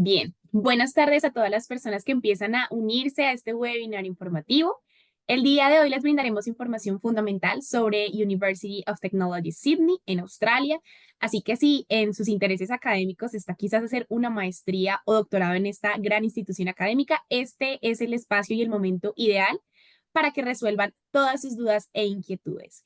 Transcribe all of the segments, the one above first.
Bien, buenas tardes a todas las personas que empiezan a unirse a este webinar informativo. El día de hoy les brindaremos información fundamental sobre University of Technology Sydney en Australia. Así que si en sus intereses académicos está quizás hacer una maestría o doctorado en esta gran institución académica, este es el espacio y el momento ideal para que resuelvan todas sus dudas e inquietudes.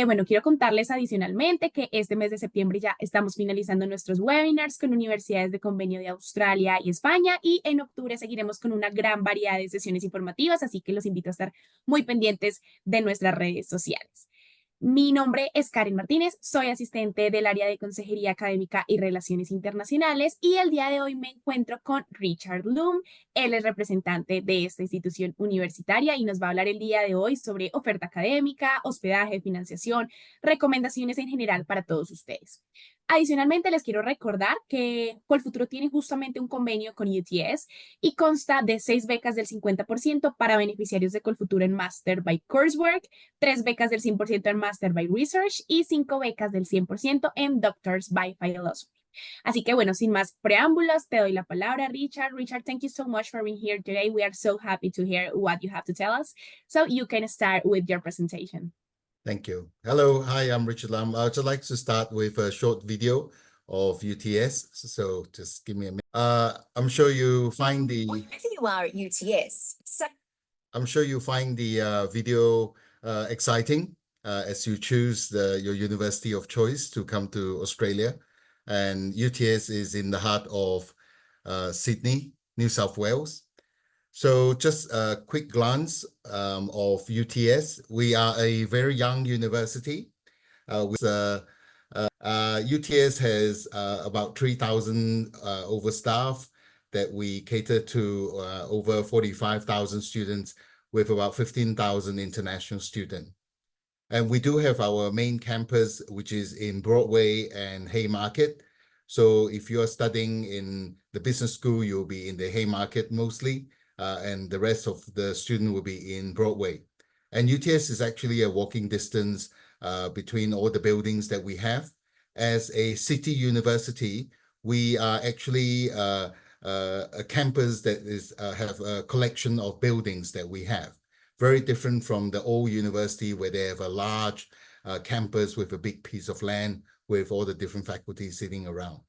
Bueno, quiero contarles adicionalmente que este mes de septiembre ya estamos finalizando nuestros webinars con universidades de convenio de Australia y España y en octubre seguiremos con una gran variedad de sesiones informativas, así que los invito a estar muy pendientes de nuestras redes sociales. Mi nombre es Karen Martínez, soy asistente del área de Consejería Académica y Relaciones Internacionales y el día de hoy me encuentro con Richard Bloom. Él es representante de esta institución universitaria y nos va a hablar el día de hoy sobre oferta académica, hospedaje, financiación, recomendaciones en general para todos ustedes. Adicionalmente, les quiero recordar que COLFUTURO tiene justamente un convenio con UTS y consta de 6 becas del 50% para beneficiarios de COLFUTURO en Master by Coursework, 3 becas del 100% en Master by Research y 5 becas del 100% en Doctors by Philosophy. Así que bueno, sin más preámbulos, te doy la palabra, Richard. Richard, thank you so much for being here today. We are so happy to hear what you have to tell us. So you can start with your presentation. Thank you. Hello, hi, I'm Richard Lam. I'd just like to start with a short video of UTS. So just give me a minute. I'm sure you find the... Wherever you are at UTS. I'm sure you find the video exciting as you choose your university of choice to come to Australia. And UTS is in the heart of Sydney, New South Wales. So just a quick glance of UTS. We are a very young university. UTS has about 3,000 over staff that we cater to over 45,000 students with about 15,000 international students. And we do have our main campus, which is in Broadway and Haymarket. So if you're studying in the business school, you'll be in the Haymarket mostly. And the rest of the student will be in Broadway. And UTS is actually a walking distance between all the buildings that we have. As a city university, we are actually a campus that have a collection of buildings that we have. Very different from the old university where they have a large campus with a big piece of land with all the different faculties sitting around.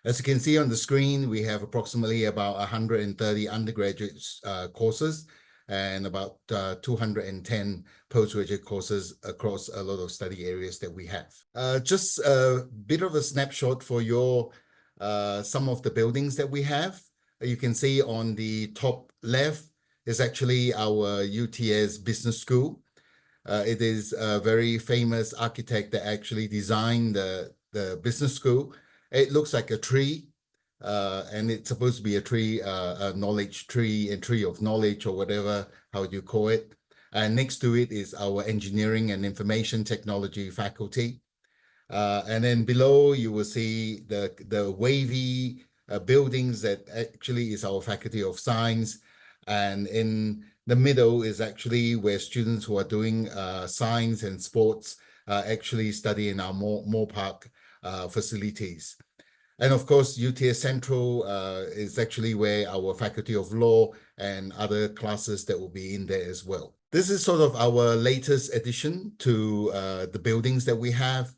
As you can see on the screen, we have approximately about 130 undergraduate courses and about 210 postgraduate courses across a lot of study areas that we have. Just a bit of a snapshot for your some of the buildings that we have. You can see on the top left is actually our UTS Business School. It is a very famous architect that actually designed the business school. It looks like a tree, and it's supposed to be a tree, a knowledge tree, a tree of knowledge or whatever, how you call it. And next to it is our engineering and information technology faculty. And then below you will see the wavy buildings that actually is our faculty of science. And in the middle is actually where students who are doing science and sports actually study in our Moore Park facilities. And of course, UTS Central is actually where our Faculty of Law and other classes that will be in there as well. This is sort of our latest addition to the buildings that we have.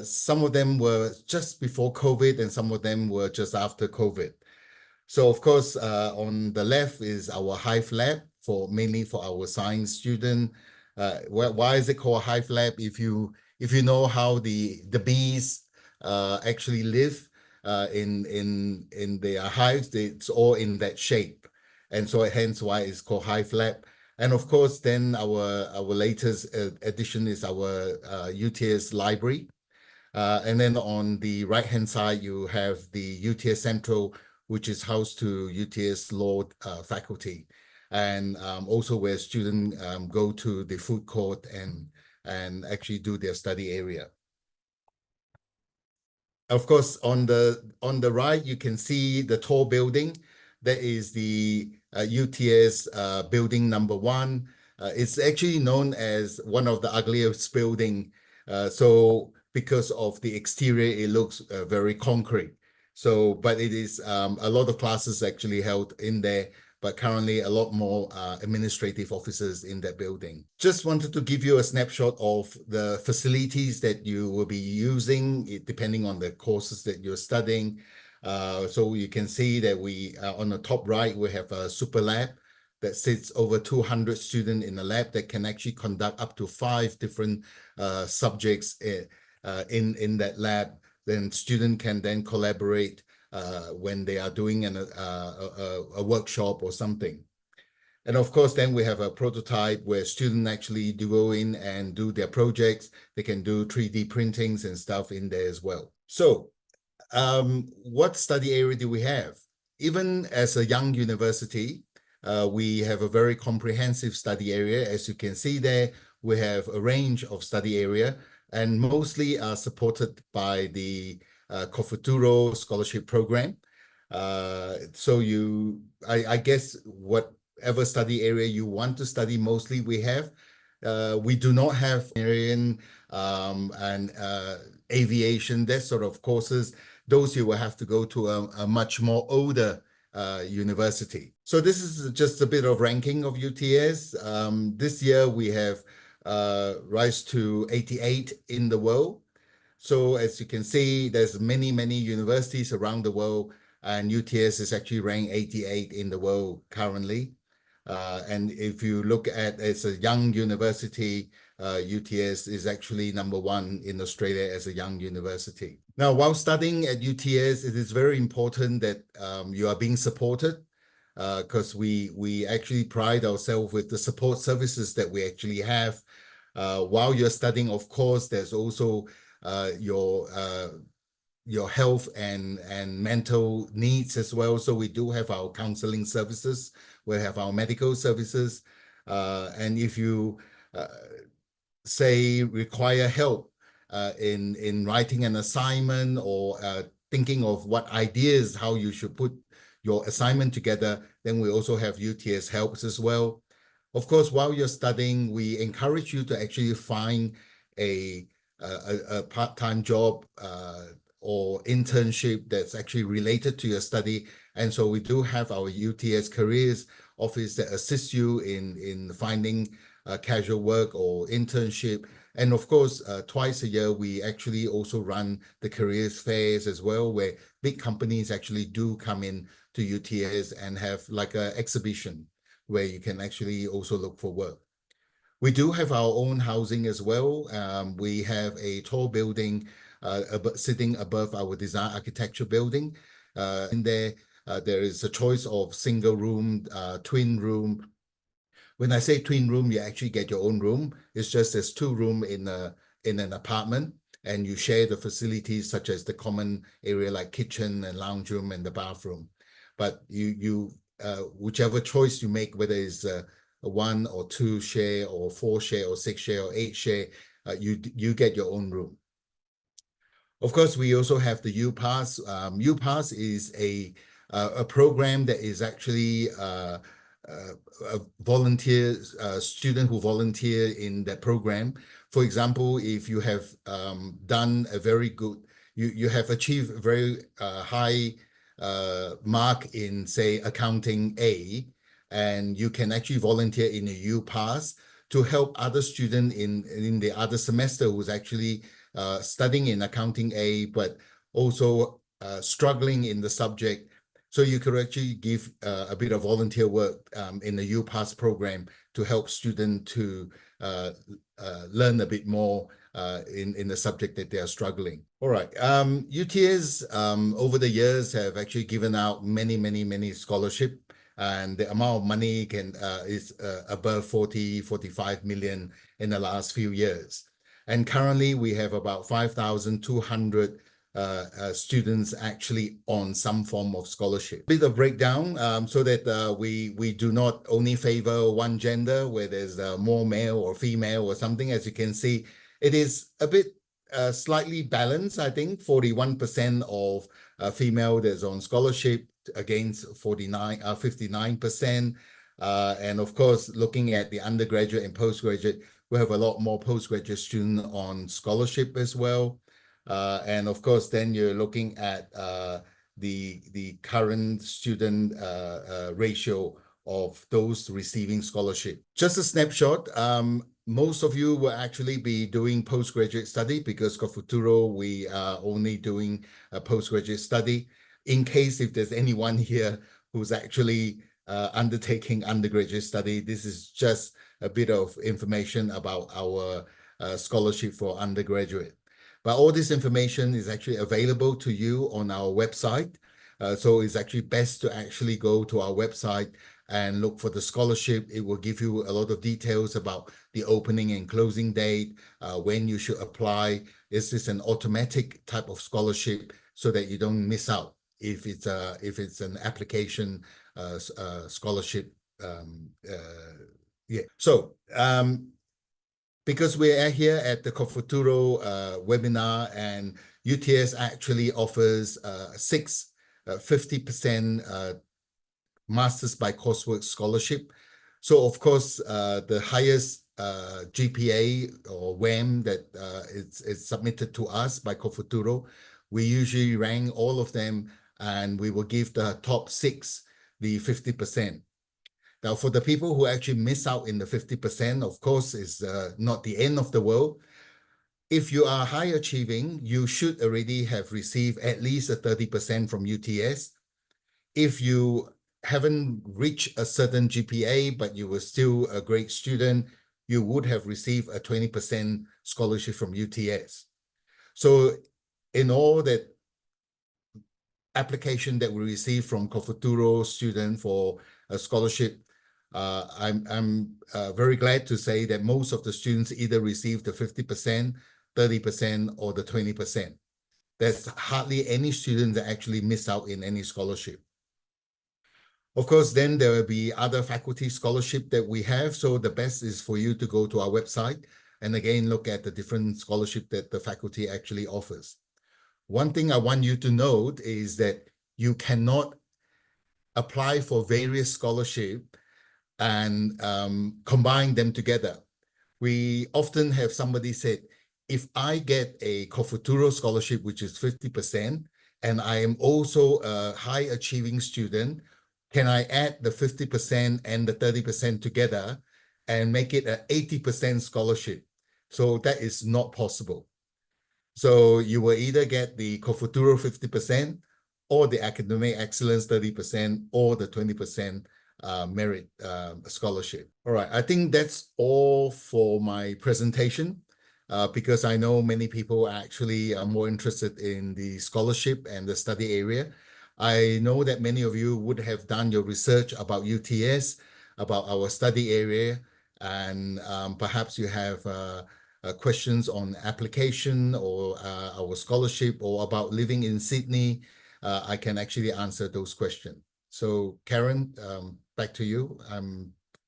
Some of them were just before COVID and some of them were just after COVID. So of course, on the left is our Hive Lab mainly for our science student. Why is it called Hive Lab? If you know how the bees actually live in their hives, it's all in that shape, and so hence why it's called Hive Lab. And of course, then our latest addition is our UTS library, and then on the right hand side you have the UTS Central, which is housed to UTS Law faculty, and also where students go to the food court and actually do their study area. Of course, on the right, you can see the tall building. That is the UTS building number 1. It's actually known as one of the ugliest building. So because of the exterior, it looks very concrete. So, but it is a lot of classes actually held in there, but currently a lot more administrative officers in that building. Just wanted to give you a snapshot of the facilities that you will be using, depending on the courses that you're studying. So you can see that we, on the top right, we have a super lab that sits over 200 students in a lab that can actually conduct up to 5 different subjects in that lab. Then students can then collaborate when they are doing a workshop or something. And of course, then we have a prototype where students actually do go in and do their projects. They can do 3D printings and stuff in there as well. So what study area do we have? Even as a young university, we have a very comprehensive study area. As you can see there, we have a range of study area, and mostly are supported by the COLFUTURO scholarship program. So I guess whatever study area you want to study, mostly we have. We do not have engineering and aviation, that sort of courses. Those you will have to go to a much more older university. So this is just a bit of ranking of UTS. This year we have rise to 88 in the world. So as you can see, there's many universities around the world, and UTS is actually ranked 88 in the world currently. And if you look at as a young university, UTS is actually #1 in Australia as a young university. Now, while studying at UTS, it is very important that you are being supported, because we actually pride ourselves with the support services that we actually have. While you're studying, of course, there's also your health and mental needs as well. So we do have our counseling services, we have our medical services, and if you say require help in writing an assignment or thinking of what ideas, how you should put your assignment together, then we also have UTS helps as well. Of course, while you're studying, we encourage you to actually find a part-time job or internship that's actually related to your study. And so we do have our UTS careers office that assists you in finding casual work or internship. And of course, twice a year, we actually also run the careers fairs as well, where big companies actually do come in to UTS and have like an exhibition where you can actually also look for work. We do have our own housing as well. We have a tall building sitting above our design architecture building. In there, there is a choice of single room, twin room. When I say twin room, you actually get your own room. It's just there's 2 rooms in an apartment, and you share the facilities such as the common area like kitchen and lounge room and the bathroom. But whichever choice you make, whether it's a 1 or 2 share or 4 share or 6 share or 8 share, you get your own room. Of course, we also have the UPass. UPass is a program that is actually a volunteer student who volunteer in that program. For example, if you have done a very good, you have achieved a very high mark in, say, accounting A, and you can actually volunteer in a UPass to help other students in the other semester who's actually studying in accounting A, but also struggling in the subject. So you could actually give a bit of volunteer work in the UPass program to help students to learn a bit more in the subject that they are struggling. All right, UTS over the years have actually given out many scholarship, and the amount of money is above 45 million in the last few years. And currently we have about 5,200 students actually on some form of scholarship. Bit of breakdown so that we do not only favor one gender where there's more male or female or something. As you can see, it is a bit slightly balanced. I think 41% of female that's on scholarship against 59%. And of course, looking at the undergraduate and postgraduate, we have a lot more postgraduate students on scholarship as well. And of course, then you're looking at the current student ratio of those receiving scholarship. Just a snapshot. Most of you will actually be doing postgraduate study because COLFUTURO, we are only doing a postgraduate study. In case if there's anyone here who's actually undertaking undergraduate study, this is just a bit of information about our scholarship for undergraduate. But all this information is actually available to you on our website. So it's actually best to actually go to our website and look for the scholarship. It will give you a lot of details about the opening and closing date, when you should apply. Is this an automatic type of scholarship so that you don't miss out if it's an application scholarship? Yeah. So because we are here at the COLFUTURO webinar, and UTS actually offers 50% Masters by Coursework scholarship. So of course, the highest GPA or WAM that is submitted to us by COLFUTURO, we usually rank all of them, and we will give the top 6 the 50%. Now, for the people who actually miss out in the 50%, of course, is not the end of the world. If you are high achieving, you should already have received at least a 30% from UTS. If you haven't reached a certain GPA, but you were still a great student, you would have received a 20% scholarship from UTS. So in all that application that we receive from COLFUTURO student for a scholarship, I'm very glad to say that most of the students either receive the 50%, 30%, or the 20%. There's hardly any student that actually miss out in any scholarship. Of course, then there will be other faculty scholarship that we have. So the best is for you to go to our website and again, look at the different scholarship that the faculty actually offers. One thing I want you to note is that you cannot apply for various scholarship and combine them together. We often have somebody said, if I get a COLFUTURO scholarship, which is 50%, and I am also a high achieving student, can I add the 50% and the 30% together and make it an 80% scholarship? So that is not possible. So you will either get the COLFUTURO 50% or the academic excellence 30% or the 20% merit scholarship. All right, I think that's all for my presentation because I know many people actually are more interested in the scholarship and the study area. I know that many of you would have done your research about UTS, about our study area, and perhaps you have questions on application or our scholarship or about living in Sydney. I can actually answer those questions. So Karen, back to you.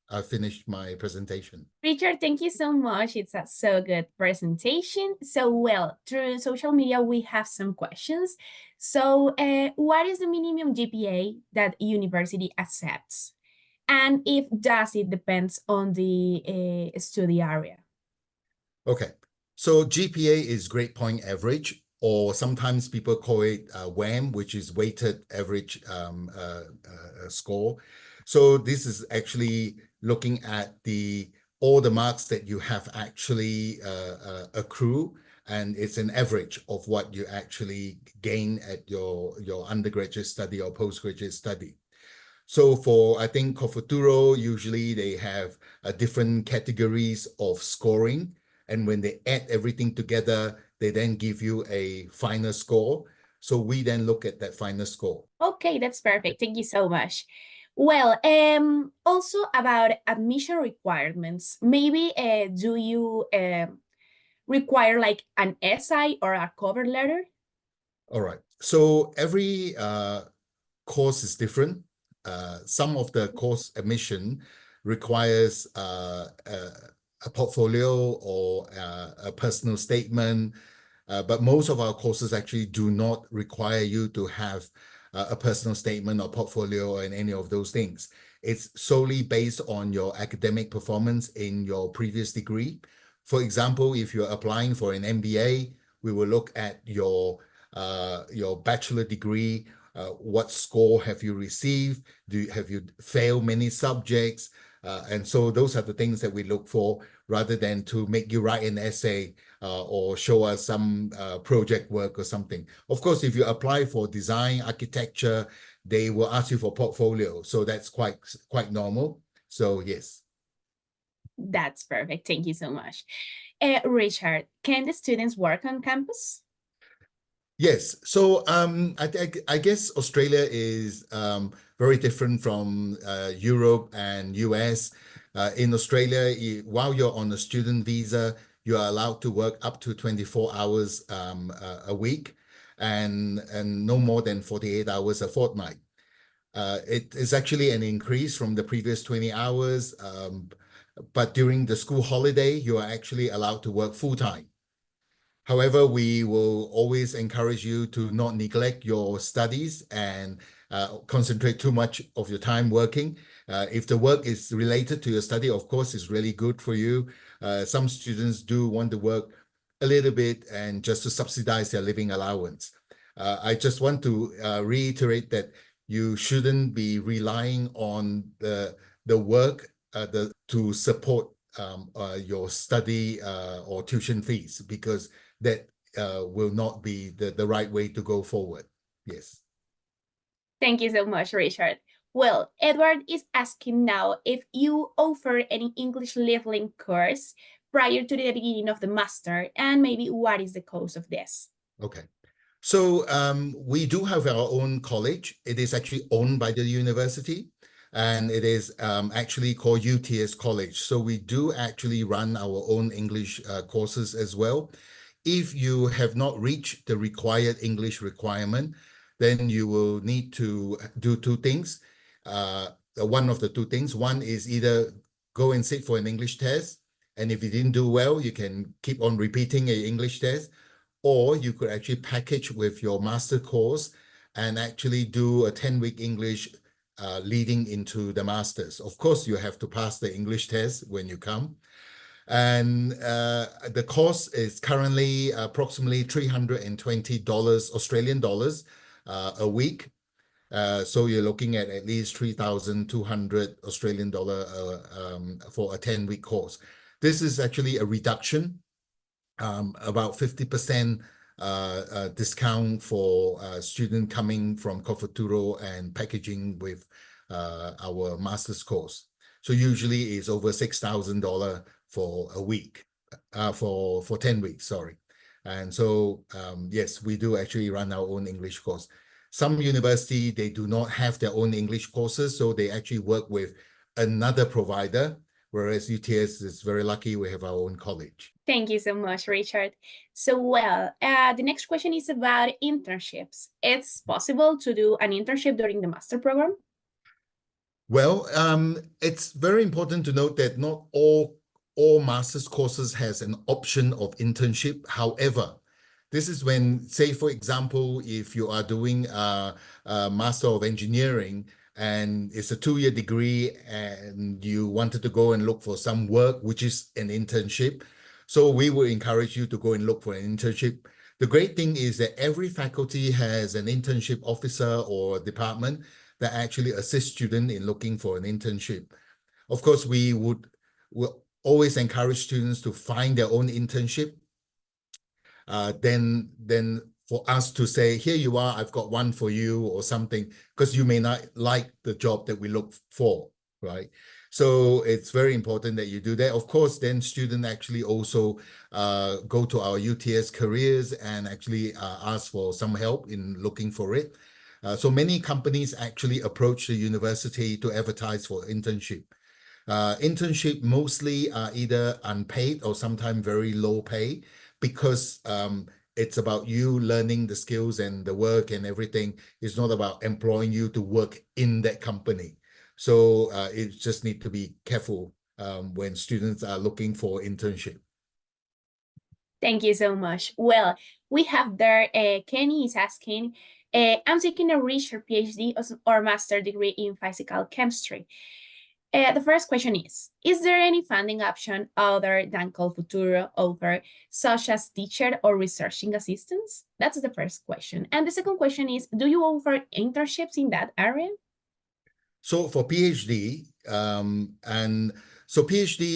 I finished my presentation. Richard, thank you so much. It's a so good presentation. So, well, through social media, we have some questions. So, what is the minimum GPA that university accepts? And if does it depends on the study area? Okay, so GPA is grade point average, or sometimes people call it WAM, which is weighted average score. So this is actually looking at all the marks that you have actually accrue, and it's an average of what you actually gain at your undergraduate study or postgraduate study. So for, I think, COLFUTURO, usually they have different categories of scoring. And when they add everything together, they then give you a final score. So we then look at that final score. Okay, that's perfect. Thank you so much. Well, also about admission requirements, maybe do you require like an essay or a cover letter? All right. So every course is different. Some of the course admission requires a portfolio or a personal statement, but most of our courses actually do not require you to have a personal statement or portfolio and any of those things. It's solely based on your academic performance in your previous degree. For example, if you're applying for an MBA, we will look at your bachelor degree What score have you received? Have you failed many subjects? And so those are the things that we look for, rather than to make you write an essay or show us some project work or something. Of course, if you apply for design, architecture, they will ask you for portfolio. So that's quite normal. So yes. That's perfect. Thank you so much. Richard, can the students work on campus? Yes. So I guess Australia is very different from Europe and US. In Australia, while you're on a student visa, you are allowed to work up to 24 hours a week and no more than 48 hours a fortnight. It is actually an increase from the previous 20 hours, but during the school holiday, you are actually allowed to work full-time. However, we will always encourage you to not neglect your studies and concentrate too much of your time working. If the work is related to your study, of course, it's really good for you. Some students do want to work a little bit and just to subsidize their living allowance. I just want to reiterate that you shouldn't be relying on the work to support your study or tuition fees, because that will not be the right way to go forward. Yes. Thank you so much, Richard. Well, Edward is asking now if you offer any English leveling course prior to the beginning of the master, and maybe what is the cost of this? Okay. So we do have our own college. It is actually owned by the university, and it is actually called UTS College. So we do actually run our own English courses as well. If you have not reached the required English requirement, then you will need to do two things. One of the two things. One is either go and sit for an English test, and if you didn't do well, you can keep on repeating an English test, or you could actually package with your master course and actually do a 10-week English leading into the masters. Of course, you have to pass the English test when you come. And the cost is currently approximately $320 Australian dollars a week. So you're looking at least 3,200 Australian dollar for a 10-week course. This is actually a reduction, about 50% discount for student coming from COLFUTURO and packaging with our master's course. So usually it's over $6,000 for a week, for 10 weeks, sorry. And so, yes, we do actually run our own English course. Some university, they do not have their own English courses, so they actually work with another provider, whereas UTS is very lucky we have our own college. Thank you so much, Richard. So, well, the next question is about internships. It's possible to do an internship during the master program? Well, it's very important to note that not all master's courses has an option of internship. However, this is when, say, for example, if you are doing a Master of Engineering and it's a 2-year degree and you wanted to go and look for some work, which is an internship. So we will encourage you to go and look for an internship. The great thing is that every faculty has an internship officer or department that actually assists students in looking for an internship. Of course, we will always encourage students to find their own internship. Then for us to say, here you are, I've got one for you or something, because you may not like the job that we look for, right? So it's very important that you do that. Of course, then students actually also go to our UTS careers and actually ask for some help in looking for it. So many companies actually approach the university to advertise for internship. Internship mostly are either unpaid or sometimes very low pay, because it's about you learning the skills and the work and everything. It's not about employing you to work in that company. So it just need to be careful when students are looking for internship. Thank you so much. Well, we have there, Kenny is asking, I'm taking a research PhD or master degree in physical chemistry. The first question is there any funding option other than COLFUTURO offer, such as teacher or researching assistants? That's the first question. And the second question is, do you offer internships in that area? So for PhD, PhD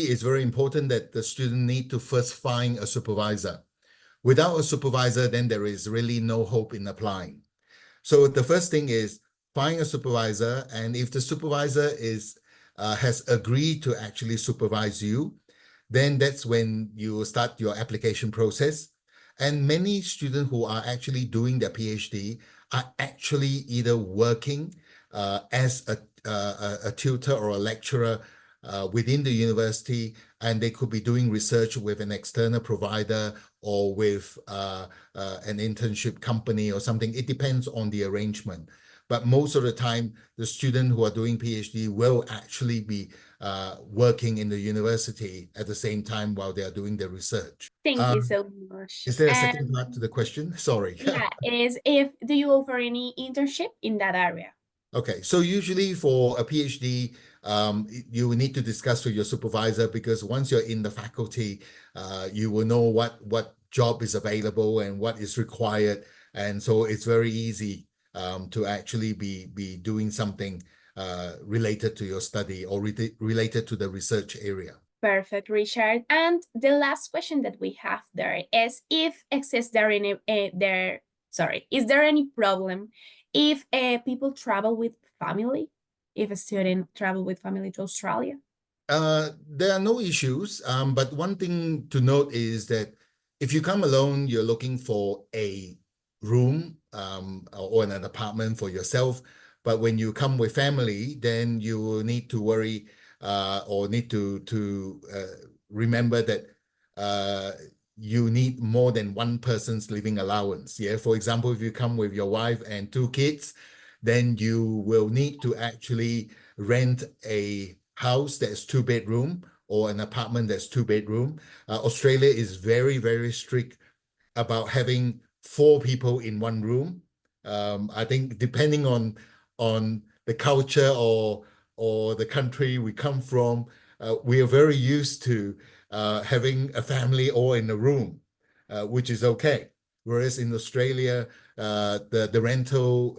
is very important that the student need to first find a supervisor. Without a supervisor, then there is really no hope in applying. So the first thing is find a supervisor, and if the supervisor has agreed to actually supervise you, then that's when you start your application process. And many students who are actually doing their PhD are actually either working as a tutor or a lecturer within the university, and they could be doing research with an external provider or with an internship company or something. It depends on the arrangement. But most of the time, the students who are doing PhD will actually be working in the university at the same time while they are doing their research. Thank you so much. Is there a second part to the question? Sorry. Yeah, do you offer any internship in that area? Okay, so usually for a PhD, you will need to discuss with your supervisor, because once you're in the faculty, you will know what job is available and what is required. And so it's very easy to actually be doing something related to your study or related to the research area. Perfect, Richard. And the last question that we have there is is there any problem if people travel with family, if a student travel with family to Australia? There are no issues, but one thing to note is that if you come alone, you're looking for a room or an apartment for yourself. But when you come with family, then you will need to worry or need to remember that you need more than one person's living allowance. Yeah, for example, if you come with your wife and 2 kids, then you will need to actually rent a house that's 2-bedroom or an apartment that's 2-bedroom. Australia is very, very strict about having 4 people in one room. I think depending on the culture or the country we come from, we are very used to having a family all in a room, which is okay. Whereas in Australia, the rental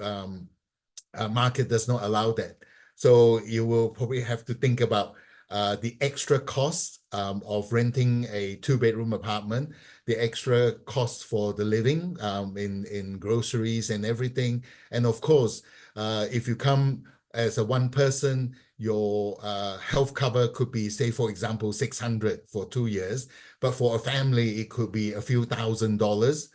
market does not allow that. So you will probably have to think about the extra cost of renting a 2-bedroom apartment, the extra cost for the living in groceries and everything. And of course, if you come as a one person, your health cover could be, say, for example, 600 for 2 years. But for a family, it could be a few $1,000s.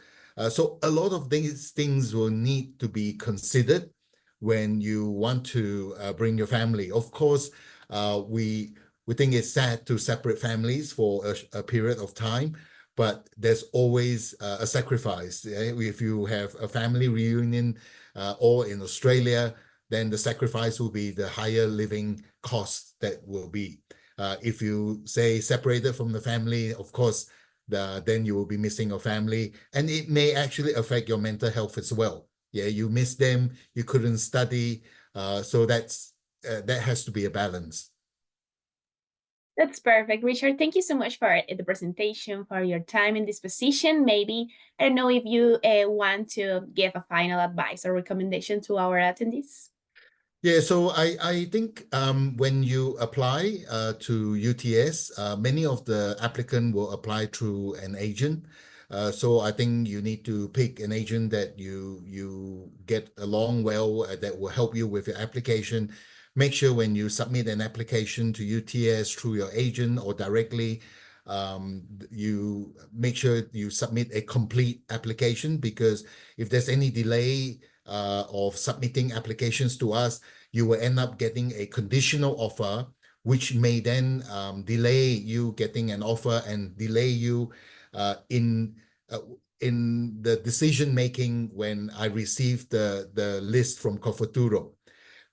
So a lot of these things will need to be considered when you want to bring your family. Of course, we think it's sad to separate families for a period of time, but there's always a sacrifice. If you have a family reunion or in Australia, then the sacrifice will be the higher living costs that will be. If you say separated from the family, of course, then you will be missing your family, and it may actually affect your mental health as well. Yeah, you miss them, you couldn't study, so that has to be a balance. That's perfect, Richard. Thank you so much for the presentation, for your time in this position. Maybe, I don't know if you want to give a final advice or recommendation to our attendees. Yeah, so I think when you apply to UTS, many of the applicants will apply through an agent. So I think you need to pick an agent that you get along well, that will help you with your application. Make sure when you submit an application to UTS through your agent or directly, you make sure you submit a complete application, because if there's any delay of submitting applications to us, you will end up getting a conditional offer, which may then delay you getting an offer and delay you in the decision making when I receive the list from COLFUTURO,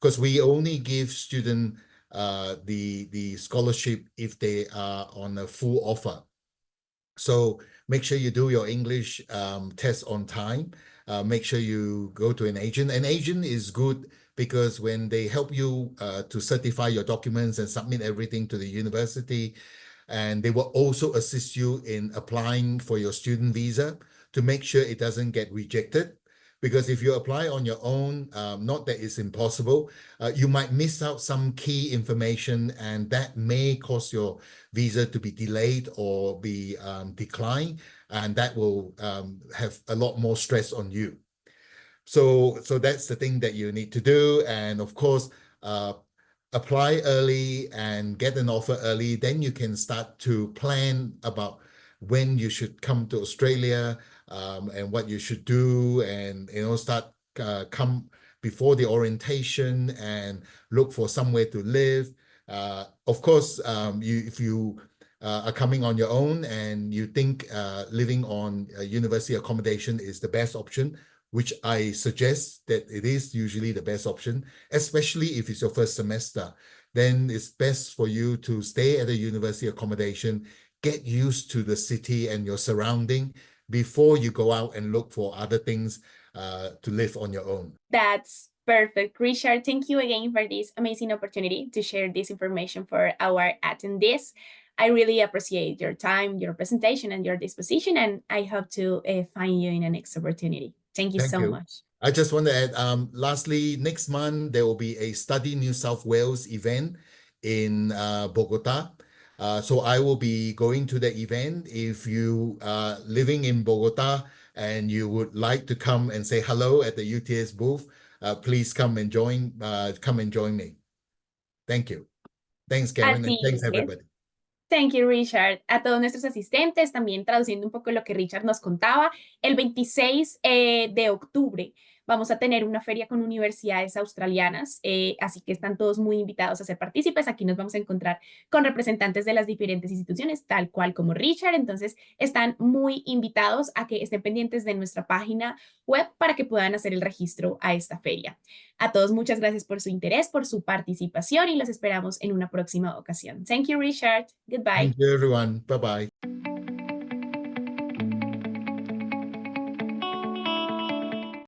because we only give students the scholarship if they are on a full offer. So make sure you do your English test on time. Make sure you go to an agent. An agent is good because when they help you to certify your documents and submit everything to the university, and they will also assist you in applying for your student visa to make sure it doesn't get rejected. Because if you apply on your own, not that it's impossible, you might miss out some key information, and that may cause your visa to be delayed or be declined, and that will have a lot more stress on you. So that's the thing that you need to do. And of course, apply early and get an offer early. Then you can start to plan about when you should come to Australia, and what you should do, and start come before the orientation and look for somewhere to live. Of course, if you are coming on your own and you think living on university accommodation is the best option, which I suggest that it is usually the best option, especially if it's your first semester, then it's best for you to stay at a university accommodation, get used to the city and your surrounding before you go out and look for other things to live on your own. That's perfect. Richard, thank you again for this amazing opportunity to share this information for our attendees. I really appreciate your time, your presentation, and your disposition, and I hope to find you in the next opportunity. Thank you so much. I just want to add, lastly, next month, there will be a Study New South Wales event in Bogota. So I will be going to the event. If you are living in Bogota and you would like to come and say hello at the UTS booth, please come and join me. Thank you. Thanks, Karen, and thanks, everybody. Thank you, Richard. A todos nuestros asistentes, también traduciendo un poco lo que Richard nos contaba, el 26 de octubre vamos a tener una feria con universidades australianas, así que están todos muy invitados a ser partícipes. Aquí nos vamos a encontrar con representantes de las diferentes instituciones, tal cual como Richard. Entonces, están muy invitados a que estén pendientes de nuestra página web para que puedan hacer el registro a esta feria. A todos, muchas gracias por su interés, por su participación, y los esperamos en una próxima ocasión. Thank you, Richard. Goodbye. Thank you, everyone. Bye-bye.